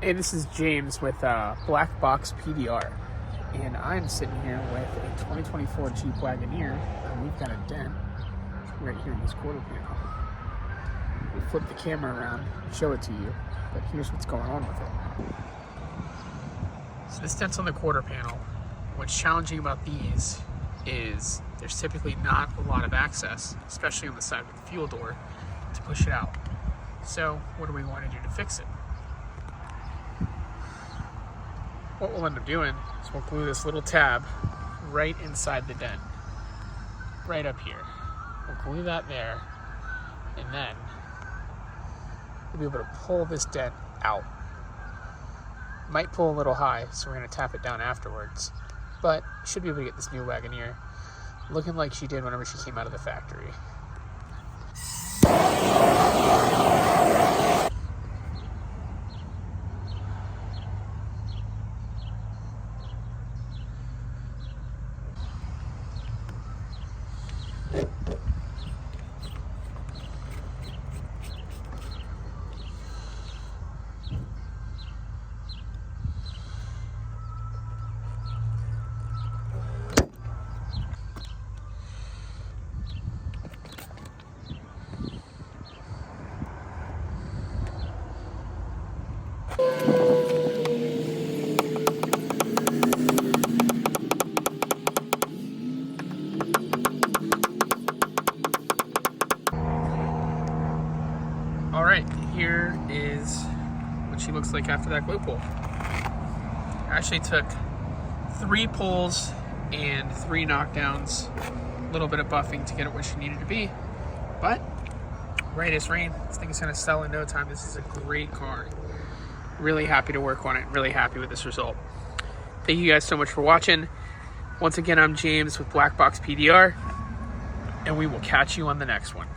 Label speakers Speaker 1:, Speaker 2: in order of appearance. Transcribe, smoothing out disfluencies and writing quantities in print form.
Speaker 1: Hey, this is James with Black Box PDR, and I'm sitting here with a 2024 Jeep Wagoneer, and we've got a dent right here in this quarter panel. We flip the camera around, show it to you, but here's what's going on with it. So this dent's on the quarter panel. What's challenging about these is there's typically not a lot of access, especially on the side with the fuel door, to push it out. So what do we want to do to fix it? What we'll end up doing is we'll glue this little tab right inside the dent, right up here. We'll glue that there, and then we'll be able to pull this dent out. Might pull a little high, so we're going to tap it down afterwards, but should be able to get this new Wagoneer looking like she did whenever she came out of the factory. All right, here is what she looks like after that glue pull. I actually took 3 pulls and 3 knockdowns, a little bit of buffing to get it where she needed to be, but right as rain. This thing is gonna sell in no time. This is a great car. Really happy to work on it, really happy with this result. Thank you guys so much for watching. Once again, I'm James with Black Box PDR, and we will catch you on the next one.